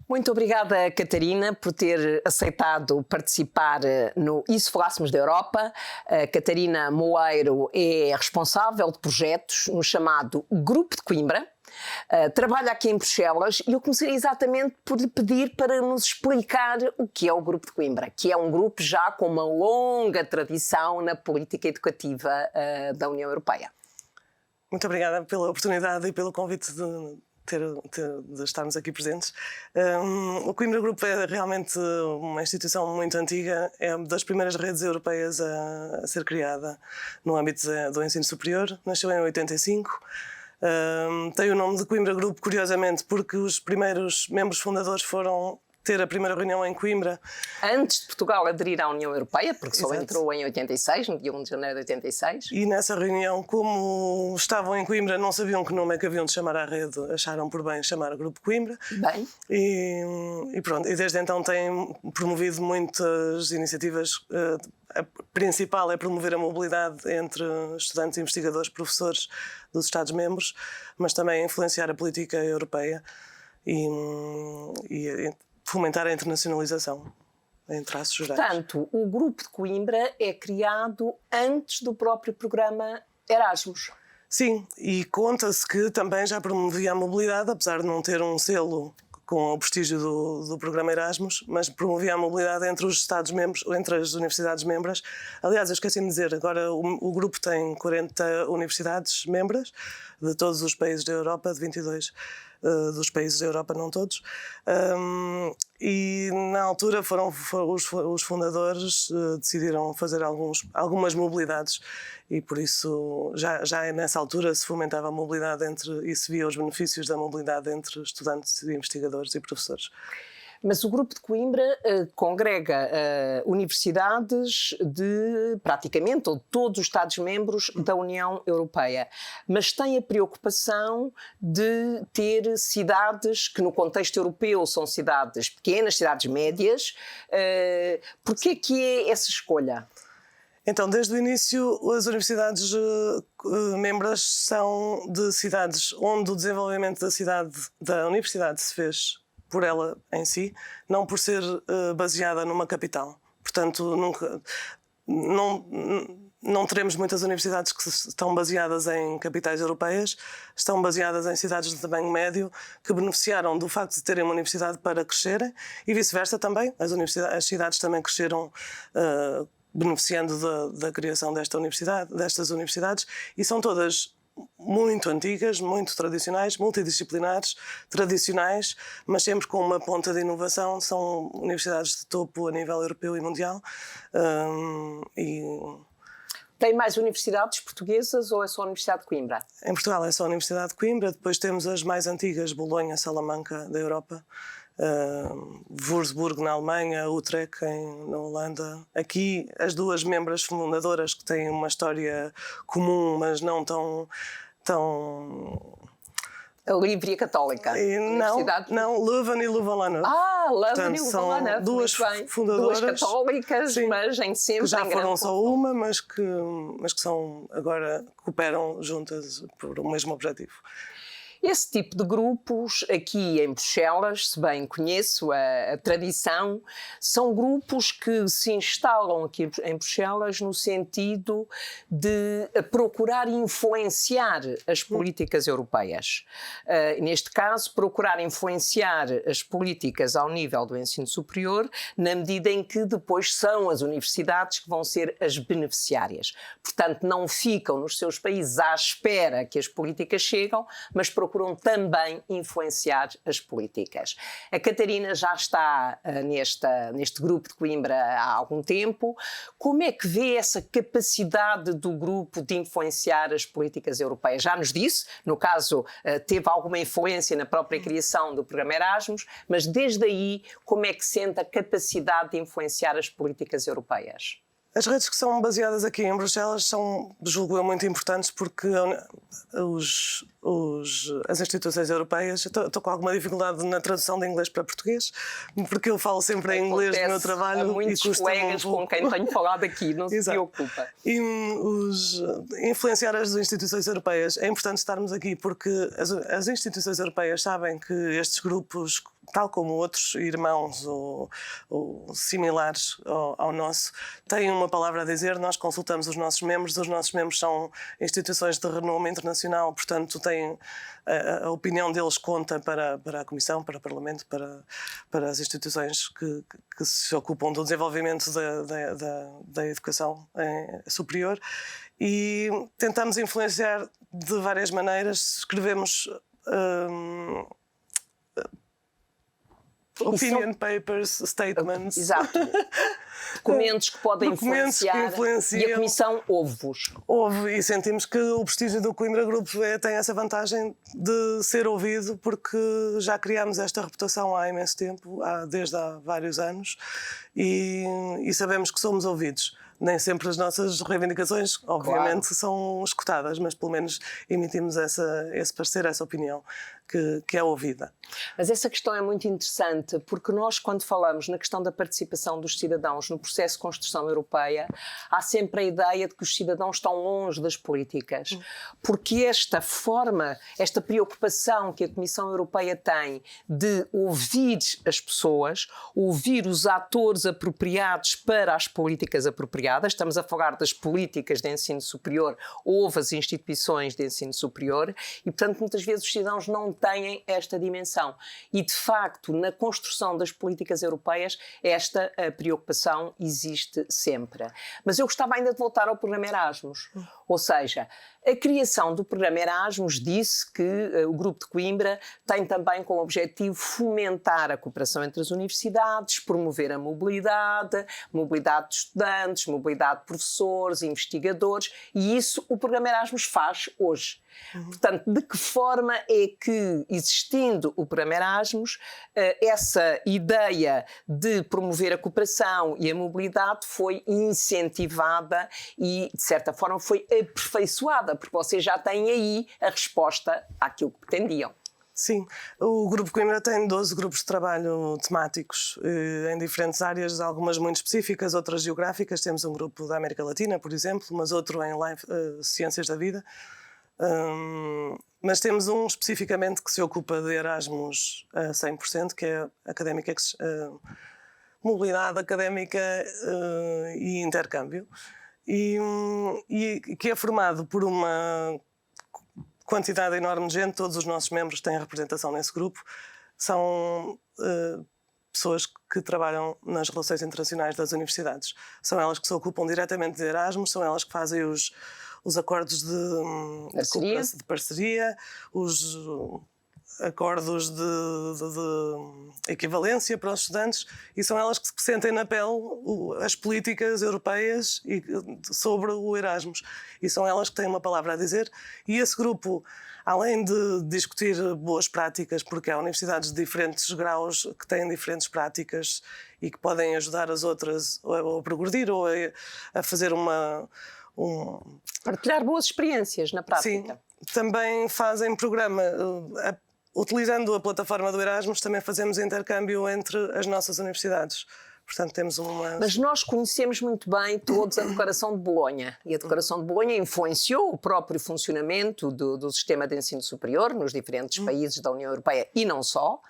Muito obrigada, Catarina, por ter aceitado participar no E se Falássemos da Europa. A Catarina Moeiro é responsável de projetos no chamado Grupo de Coimbra. Trabalha aqui em Bruxelas e eu começaria exatamente por lhe pedir para nos explicar o que é o Grupo de Coimbra, que é um grupo já com uma longa tradição na política educativa da União Europeia. Muito obrigada pela oportunidade e pelo convite de estarmos aqui presentes. O Coimbra Group é realmente uma instituição muito antiga, é uma das primeiras redes europeias a ser criada no âmbito do ensino superior. Nasceu em 85. Tem o nome de Coimbra Group, curiosamente, porque os primeiros membros fundadores foram ter a primeira reunião em Coimbra. Antes de Portugal aderir à União Europeia, porque só Exato. Entrou em 86, no dia 1 de janeiro de 86. E nessa reunião, como estavam em Coimbra, não sabiam que nome é que haviam de chamar à rede, acharam por bem chamar Grupo Coimbra. Bem. E pronto, e desde então têm promovido muitas iniciativas. A principal é promover a mobilidade entre estudantes, investigadores, professores dos Estados-membros, mas também influenciar a política europeia e fomentar a internacionalização, em traços gerais. Portanto, o Grupo de Coimbra é criado antes do próprio programa Erasmus. Sim, e conta-se que também já promovia a mobilidade, apesar de não ter um selo com o prestígio do programa Erasmus, mas promovia a mobilidade entre os Estados-membros, entre as universidades-membras. Aliás, eu esqueci de dizer, agora o grupo tem 40 universidades-membras de todos os países da Europa, de 22 dos países da Europa, não todos. E na altura foram os fundadores decidiram fazer algumas mobilidades e por isso já nessa altura se fomentava a mobilidade e se via os benefícios da mobilidade entre estudantes, investigadores e professores. Mas o Grupo de Coimbra congrega universidades de praticamente ou de todos os Estados-membros da União Europeia, mas tem a preocupação de ter cidades que no contexto europeu são cidades pequenas, cidades médias. Porquê que é essa escolha? Então, desde o início, as universidades membras são de cidades onde o desenvolvimento da universidade se fez por ela em si, não por ser baseada numa capital. Portanto, não teremos muitas universidades que estão baseadas em capitais europeias, estão baseadas em cidades de tamanho médio que beneficiaram do facto de terem uma universidade para crescerem e vice-versa também. As cidades também cresceram beneficiando da criação destas universidades e são todas muito antigas, muito tradicionais, multidisciplinares, tradicionais, mas sempre com uma ponta de inovação. São universidades de topo a nível europeu e mundial. Tem mais universidades portuguesas ou é só a Universidade de Coimbra? Em Portugal é só a Universidade de Coimbra, depois temos as mais antigas, Bolonha, Salamanca, da Europa, Würzburg na Alemanha, Utrecht na Holanda. Aqui as duas membras fundadoras que têm uma história comum, mas não tão a Livre e a Católica. Não, Leuven e Louvain-la-Neuve. Leuven e Louvain-la-Neuve. Duas fundadoras. Duas católicas, sim, mas em sempre. Que já foram só uma, mas que agora cooperam juntas por o mesmo objetivo. Esse tipo de grupos, aqui em Bruxelas, se bem conheço a tradição, são grupos que se instalam aqui em Bruxelas no sentido de procurar influenciar as políticas europeias. Neste caso, procurar influenciar as políticas ao nível do ensino superior, na medida em que depois são as universidades que vão ser as beneficiárias. Portanto, não ficam nos seus países à espera que as políticas chegam, mas procuram também influenciar as políticas. A Catarina já está neste grupo de Coimbra há algum tempo. Como é que vê essa capacidade do grupo de influenciar as políticas europeias? Já nos disse, no caso, teve alguma influência na própria criação do programa Erasmus, mas desde aí, como é que sente a capacidade de influenciar as políticas europeias? As redes que são baseadas aqui em Bruxelas são, julgo eu, muito importantes porque as instituições europeias... Estou com alguma dificuldade na tradução de inglês para português, porque eu falo sempre em inglês no meu trabalho. Há muitos colegas com quem tenho falado aqui, não se preocupa. E influenciar as instituições europeias é importante estarmos aqui porque as instituições europeias sabem que estes grupos tal como outros irmãos ou similares ao nosso, têm uma palavra a dizer. Nós consultamos os nossos membros são instituições de renome internacional, portanto a opinião deles conta para a Comissão, para o Parlamento, para as instituições que se ocupam do desenvolvimento da educação superior, e tentamos influenciar de várias maneiras. Escrevemos opinion papers, statements. Exato. Documentos que podem influenciar. E a Comissão ouve-vos. Ouve, e sentimos que o prestígio do Coimbra Group tem essa vantagem de ser ouvido, porque já criámos esta reputação há imenso tempo, desde há vários anos, e sabemos que somos ouvidos. Nem sempre as nossas reivindicações, obviamente, são escutadas, mas pelo menos emitimos esse parecer, essa opinião que é ouvida. Mas essa questão é muito interessante, porque nós, quando falamos na questão da participação dos cidadãos no processo de construção europeia, há sempre a ideia de que os cidadãos estão longe das políticas. Porque esta forma, esta preocupação que a Comissão Europeia tem de ouvir as pessoas, ouvir os atores apropriados para as políticas apropriadas, estamos a falar das políticas de ensino superior, ouve as instituições de ensino superior, e, portanto, muitas vezes os cidadãos não têm esta dimensão. E, de facto, na construção das políticas europeias, esta preocupação existe sempre. Mas eu gostava ainda de voltar ao programa Erasmus. Ou seja, a criação do programa Erasmus disse que o Grupo de Coimbra tem também como objetivo fomentar a cooperação entre as universidades, promover a mobilidade de estudantes, mobilidade de professores, investigadores, e isso o programa Erasmus faz hoje. Portanto, de que forma é que, existindo o programa Erasmus, essa ideia de promover a cooperação e a mobilidade foi incentivada e, de certa forma, foi aperfeiçoada, porque vocês já têm aí a resposta àquilo que pretendiam? Sim, o Grupo Coimbra tem 12 grupos de trabalho temáticos em diferentes áreas, algumas muito específicas, outras geográficas. Temos um grupo da América Latina, por exemplo, mas outro em Ciências da Vida. Mas temos um especificamente que se ocupa de Erasmus a 100%, que é académica, mobilidade académica e intercâmbio, e que é formado por uma quantidade enorme de gente. Todos os nossos membros têm representação nesse grupo. São pessoas que trabalham nas relações internacionais das universidades. São elas que se ocupam diretamente de Erasmus, são elas que fazem os acordos de parceria, os acordos de equivalência para os estudantes, e são elas que sentem na pele as políticas europeias sobre o Erasmus. E são elas que têm uma palavra a dizer. E esse grupo, além de discutir boas práticas, porque há universidades de diferentes graus que têm diferentes práticas e que podem ajudar as outras a progredir ou a fazer partilhar boas experiências na prática. Sim, também fazem programa. Utilizando a plataforma do Erasmus, também fazemos intercâmbio entre as nossas universidades. Portanto, temos Mas nós conhecemos muito bem todos a Declaração de Bolonha. E a Declaração de Bolonha influenciou o próprio funcionamento do sistema de ensino superior nos diferentes países da União Europeia e não só.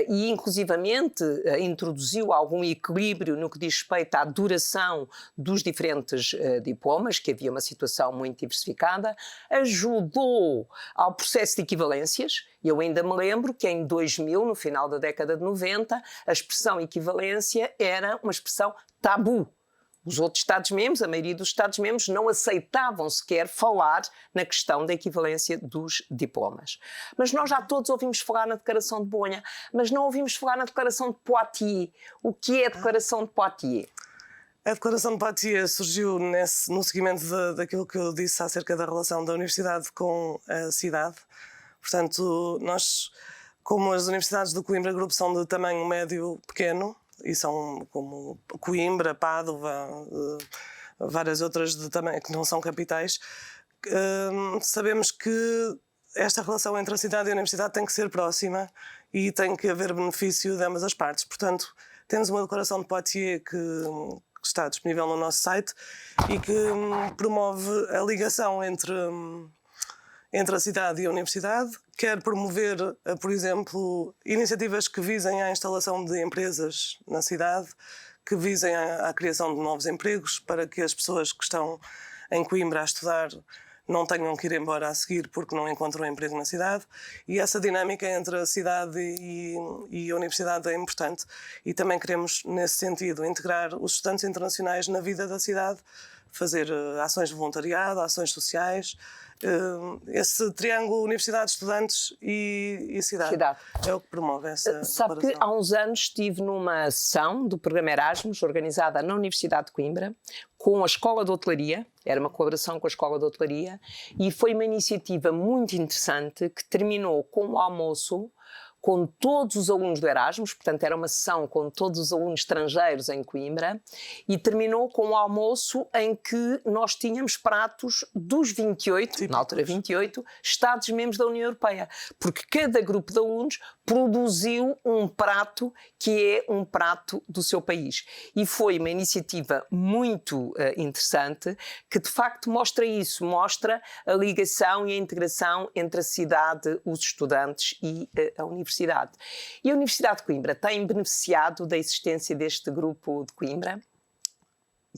E inclusivamente introduziu algum equilíbrio no que diz respeito à duração dos diferentes diplomas, que havia uma situação muito diversificada, ajudou ao processo de equivalências. Eu ainda me lembro que em 2000, no final da década de 90, a expressão equivalência era uma expressão tabu. Os outros Estados-membros, a maioria dos Estados-membros, não aceitavam sequer falar na questão da equivalência dos diplomas. Mas nós já todos ouvimos falar na Declaração de Bolonha, mas não ouvimos falar na Declaração de Poitiers. O que é a Declaração de Poitiers? A Declaração de Poitiers surgiu no seguimento daquilo que eu disse acerca da relação da universidade com a cidade. Portanto, nós, como as universidades do Coimbra Group são de tamanho médio pequeno, e são como Coimbra, Pádua, várias outras que não são capitais, sabemos que esta relação entre a cidade e a universidade tem que ser próxima e tem que haver benefício de ambas as partes. Portanto, temos uma declaração de Poitiers que está disponível no nosso site e que promove a ligação entre entre a cidade e a universidade, quer promover, por exemplo, iniciativas que visem à instalação de empresas na cidade, que visem à criação de novos empregos, para que as pessoas que estão em Coimbra a estudar não tenham que ir embora a seguir porque não encontram emprego na cidade. E essa dinâmica entre a cidade e a universidade é importante. E também queremos, nesse sentido, integrar os estudantes internacionais na vida da cidade, fazer ações de voluntariado, ações sociais. Esse triângulo universidade, estudantes e cidade é o que promove essa Sabe que há uns anos estive numa sessão do programa Erasmus, organizada na Universidade de Coimbra, com a Escola de Hotelaria, era uma colaboração com a Escola de Hotelaria, e foi uma iniciativa muito interessante que terminou com o almoço com todos os alunos do Erasmus, portanto era uma sessão com todos os alunos estrangeiros em Coimbra, e terminou com um almoço em que nós tínhamos pratos dos 28, na altura 28, Estados-membros da União Europeia, porque cada grupo de alunos produziu um prato que é um prato do seu país. E foi uma iniciativa muito interessante, que de facto mostra isso, mostra a ligação e a integração entre a cidade, os estudantes e a universidade. E a Universidade de Coimbra tem beneficiado da existência deste grupo de Coimbra?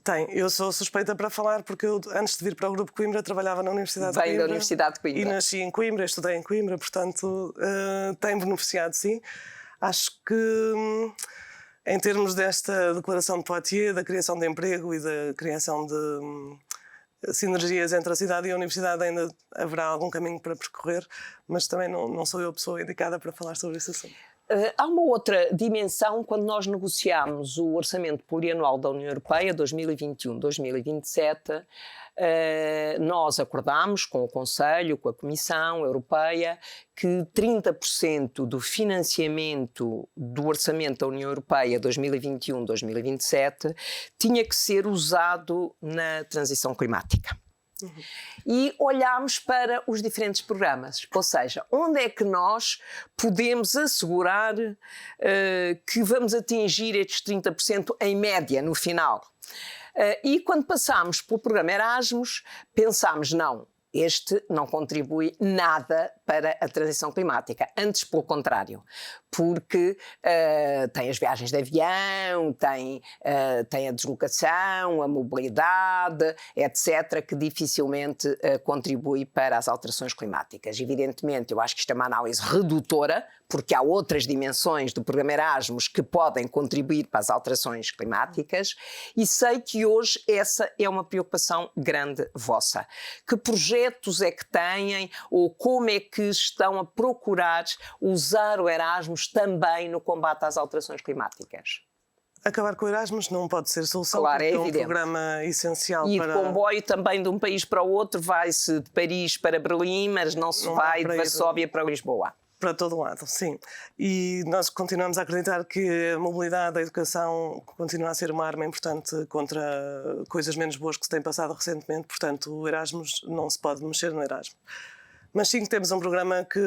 Tem. Eu sou suspeita para falar porque eu, antes de vir para o Grupo Coimbra, trabalhava na Universidade de Coimbra. Vem da Universidade de Coimbra. E nasci em Coimbra, estudei em Coimbra, portanto, tem beneficiado, sim. Acho que, em termos desta declaração de Poitiers, da criação de emprego e da criação de sinergias entre a cidade e a universidade, ainda haverá algum caminho para percorrer, mas também não sou eu a pessoa indicada para falar sobre esse assunto. Há uma outra dimensão quando nós negociámos o Orçamento Plurianual da União Europeia 2021-2027. Nós acordámos com o Conselho, com a Comissão Europeia, que 30% do financiamento do Orçamento da União Europeia 2021-2027 tinha que ser usado na transição climática. E olhámos para os diferentes programas, ou seja, onde é que nós podemos assegurar que vamos atingir estes 30% em média no final. E quando passámos pelo programa Erasmus, pensámos, não, este não contribui nada para a transição climática, antes pelo contrário, porque tem as viagens de avião, tem a deslocação, a mobilidade, etc., que dificilmente contribui para as alterações climáticas. Evidentemente, eu acho que isto é uma análise redutora, porque há outras dimensões do programa Erasmus que podem contribuir para as alterações climáticas, e sei que hoje essa é uma preocupação grande vossa. Que projetos é que têm, ou como é que estão a procurar usar o Erasmus também no combate às alterações climáticas? Acabar com o Erasmus não pode ser solução, claro, porque é evidente. Um programa essencial e para... de comboio também de um país para o outro, vai-se de Paris para Berlim, mas não se vai de Varsóvia para Lisboa. Para todo lado, sim. E nós continuamos a acreditar que a mobilidade, a educação continua a ser uma arma importante contra coisas menos boas que se têm passado recentemente, portanto o Erasmus não se pode mexer no Erasmus. Mas sim, temos um programa que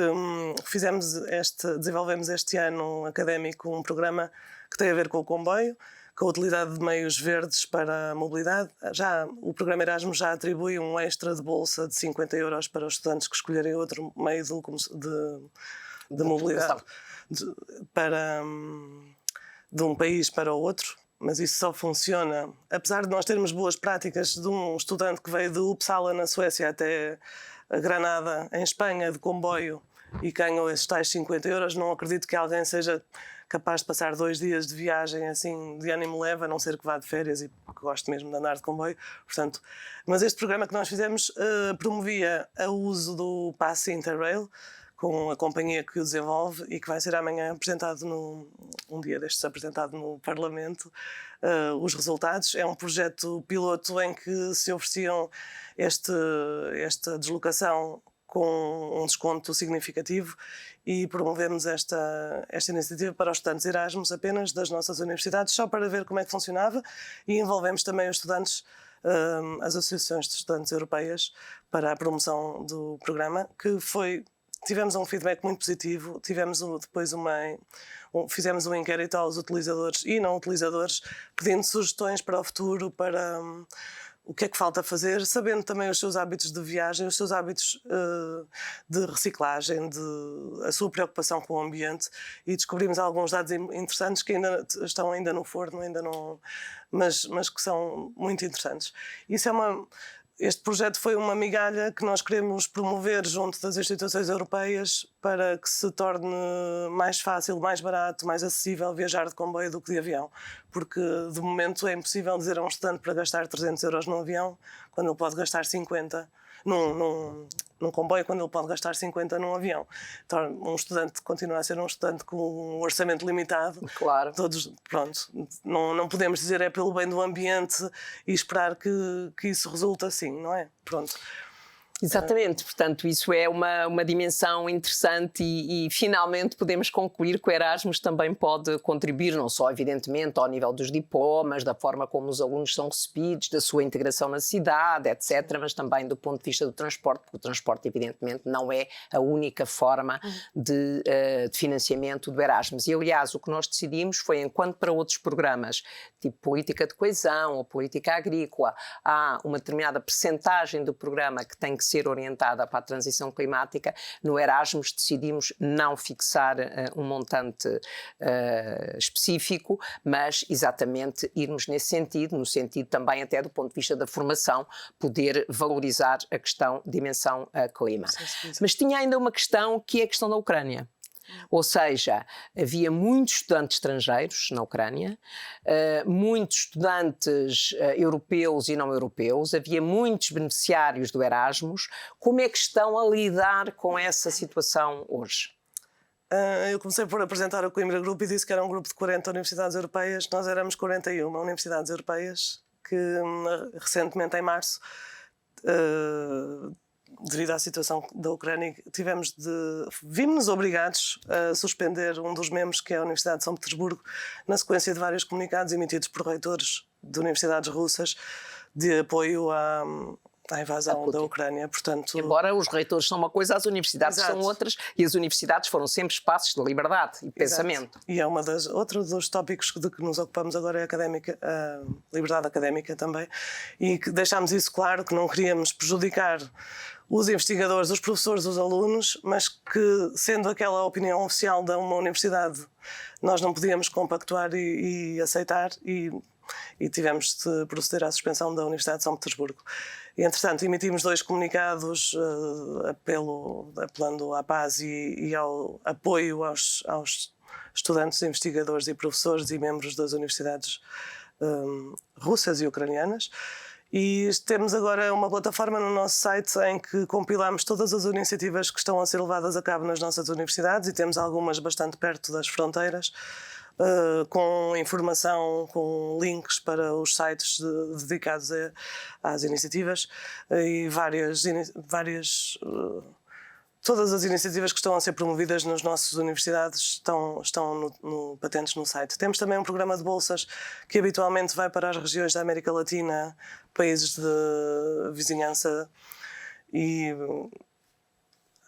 desenvolvemos este ano académico, um programa que tem a ver com o comboio, com a utilidade de meios verdes para a mobilidade. O programa Erasmus já atribui um extra de bolsa de 50 € para os estudantes que escolherem outro meio de mobilidade de um país para o outro. Mas isso só funciona, apesar de nós termos boas práticas de um estudante que veio de Uppsala, na Suécia, até a Granada, em Espanha, de comboio, e ganhou esses tais 50 €, não acredito que alguém seja capaz de passar 2 dias de viagem assim de ânimo leve, a não ser que vá de férias e que goste mesmo de andar de comboio. Portanto, mas este programa que nós fizemos promovia o uso do passe Interrail, com a companhia que o desenvolve e que vai ser amanhã apresentado, um dia destes apresentado no Parlamento, os resultados. É um projeto piloto em que se ofereciam esta deslocação com um desconto significativo e promovemos esta iniciativa para os estudantes Erasmus apenas das nossas universidades, só para ver como é que funcionava, e envolvemos também os estudantes, as associações de estudantes europeias, para a promoção do programa, que tivemos um feedback muito positivo. Tivemos depois fizemos um inquérito aos utilizadores e não utilizadores, pedindo sugestões para o futuro, o que é que falta fazer, sabendo também os seus hábitos de viagem, os seus hábitos de reciclagem, a sua preocupação com o ambiente, e descobrimos alguns dados interessantes que ainda estão no forno, ainda não, mas que são muito interessantes. Este projeto foi uma migalha que nós queremos promover junto das instituições europeias para que se torne mais fácil, mais barato, mais acessível viajar de comboio do que de avião. Porque, de momento, é impossível dizer a um estudante para gastar 300 euros num avião, quando ele pode gastar 50 num comboio, quando ele pode gastar 50 num avião. Então, um estudante continua a ser um estudante com um orçamento limitado. Claro. Pronto, não podemos dizer é pelo bem do ambiente e esperar que isso resulte assim, não é? Pronto. Exatamente, portanto isso é uma dimensão interessante e finalmente podemos concluir que o Erasmus também pode contribuir, não só evidentemente ao nível dos diplomas, da forma como os alunos são recebidos, da sua integração na cidade, etc., mas também do ponto de vista do transporte, porque o transporte evidentemente não é a única forma de financiamento do Erasmus. E aliás o que nós decidimos foi, enquanto para outros programas, tipo política de coesão ou política agrícola, há uma determinada percentagem do programa que tem que ser orientada para a transição climática, no Erasmus decidimos não fixar um montante específico, mas exatamente irmos nesse sentido, no sentido também até do ponto de vista da formação, poder valorizar a questão dimensão clima. Sim. Mas tinha ainda uma questão que é a questão da Ucrânia. Ou seja, havia muitos estudantes estrangeiros na Ucrânia, muitos estudantes europeus e não europeus, havia muitos beneficiários do Erasmus. Como é que estão a lidar com essa situação hoje? Eu comecei por apresentar o Coimbra Group e disse que era um grupo de 40 universidades europeias. Nós éramos 41 universidades europeias que recentemente, em março, devido à situação da Ucrânia, vimos-nos obrigados a suspender um dos membros, que é a Universidade de São Petersburgo, na sequência de vários comunicados emitidos por reitores de universidades russas de apoio à invasão da Ucrânia. Portanto, embora os reitores são uma coisa, as universidades são outras, e as universidades foram sempre espaços de liberdade e pensamento. E é outro dos tópicos de que nos ocupamos agora é a liberdade académica também, e que deixámos isso claro, que não queríamos prejudicar os investigadores, os professores, os alunos, mas que, sendo aquela opinião oficial de uma universidade, nós não podíamos compactuar e aceitar, e tivemos de proceder à suspensão da Universidade de São Petersburgo. E, entretanto, emitimos 2 comunicados apelando à paz e ao apoio aos estudantes, investigadores e professores e membros das universidades russas e ucranianas. E temos agora uma plataforma no nosso site em que compilamos todas as iniciativas que estão a ser levadas a cabo nas nossas universidades, e temos algumas bastante perto das fronteiras, com informação, com links para os sites dedicados às iniciativas, e todas as iniciativas que estão a ser promovidas nas nossas universidades estão patentes no site. Temos também um programa de bolsas que habitualmente vai para as regiões da América Latina, países de vizinhança e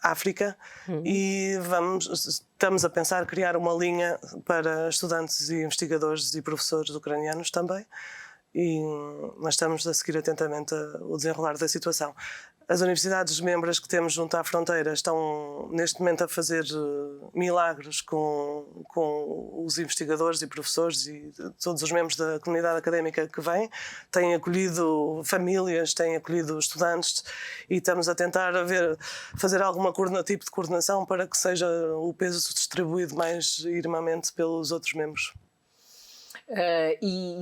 África, e estamos a pensar criar uma linha para estudantes e investigadores e professores ucranianos também, mas estamos a seguir atentamente o desenrolar da situação. As universidades membras que temos junto à fronteira estão neste momento a fazer milagres com os investigadores e professores e todos os membros da comunidade académica que vêm. Têm acolhido famílias, têm acolhido estudantes, e estamos a tentar fazer algum tipo de coordenação para que seja o peso distribuído mais irmamente pelos outros membros. E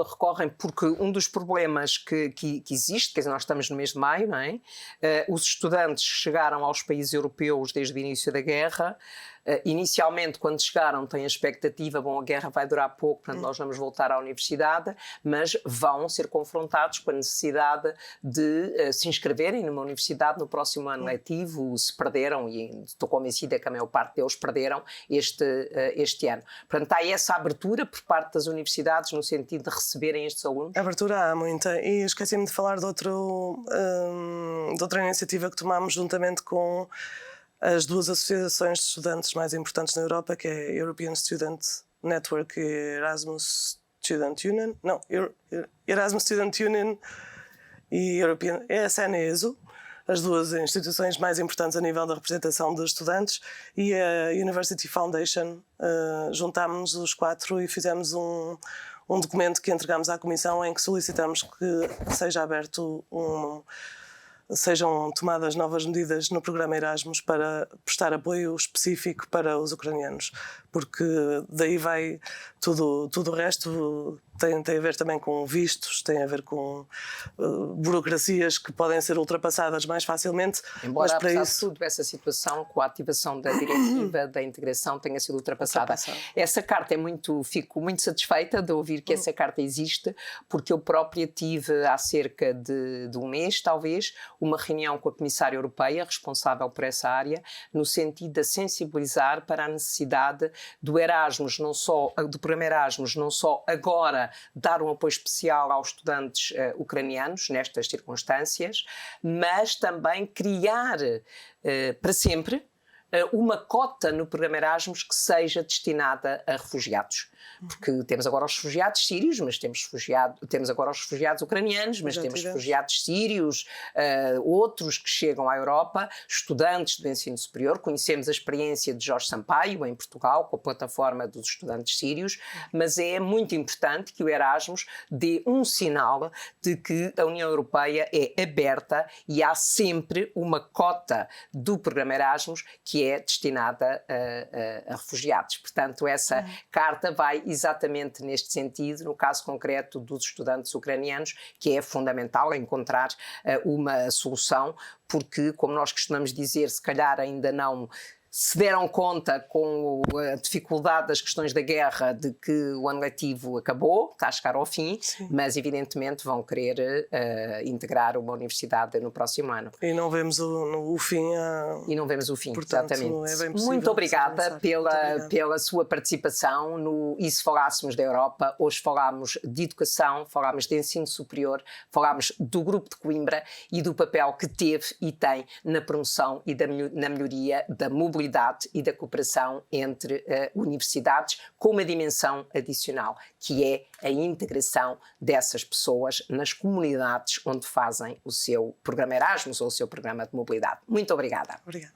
recorrem, porque um dos problemas que existe, quer dizer, nós estamos no mês de maio, não é? Os estudantes chegaram aos países europeus desde o início da guerra. Inicialmente, quando chegaram, têm a expectativa, a guerra vai durar pouco, portanto nós vamos voltar à universidade, mas vão ser confrontados com a necessidade de se inscreverem numa universidade no próximo ano letivo, se perderam, e estou convencida que a maior parte deles perderam este ano. Portanto, há essa abertura por parte das universidades no sentido de receberem estes alunos? Abertura há muita, e esqueci-me de falar de outra iniciativa que tomámos juntamente com as 2 associações de estudantes mais importantes na Europa, que é a European Student Network e Erasmus Student Union. Não, Erasmus Student Union e European, ESN e ESO, as duas instituições mais importantes a nível da representação de estudantes, e a University Foundation. Juntámos-nos os 4 e fizemos um documento que entregámos à Comissão, em que solicitamos que seja aberto sejam tomadas novas medidas no programa Erasmus para prestar apoio específico para os ucranianos, porque daí vai tudo o resto. Tem a ver também com vistos, tem a ver com burocracias que podem ser ultrapassadas mais facilmente. Embora, apesar de tudo, essa situação, com a ativação da diretiva da integração, tenha sido ultrapassada. Essa carta fico muito satisfeita de ouvir que essa carta existe, porque eu própria tive há cerca de um mês, talvez, uma reunião com a Comissária Europeia, responsável por essa área, no sentido de sensibilizar para a necessidade do Erasmus, do programa Erasmus, não só agora dar um apoio especial aos estudantes ucranianos nestas circunstâncias, mas também criar para sempre uma cota no programa Erasmus que seja destinada a refugiados. Porque temos agora os refugiados sírios, mas temos agora os refugiados ucranianos, mas temos refugiados sírios, outros que chegam à Europa, estudantes do ensino superior. Conhecemos a experiência de Jorge Sampaio em Portugal, com a plataforma dos estudantes sírios, mas é muito importante que o Erasmus dê um sinal de que a União Europeia é aberta e há sempre uma cota do programa Erasmus que é destinada a refugiados. Portanto, essa carta vai exatamente neste sentido, no caso concreto dos estudantes ucranianos, que é fundamental encontrar uma solução, porque, como nós costumamos dizer, se calhar ainda não se deram conta, com a dificuldade das questões da guerra, de que o ano letivo acabou, está a chegar ao fim, mas evidentemente vão querer integrar uma universidade no próximo ano. E não vemos o fim. E não vemos o fim, portanto, exatamente. É bem possível. Muito obrigada pela sua participação E se falássemos da Europa, hoje falámos de educação, falámos de ensino superior, falámos do Grupo de Coimbra e do papel que teve e tem na promoção e na melhoria da mobilidade e da cooperação entre universidades, com uma dimensão adicional, que é a integração dessas pessoas nas comunidades onde fazem o seu programa Erasmus ou o seu programa de mobilidade. Muito obrigada. Obrigada.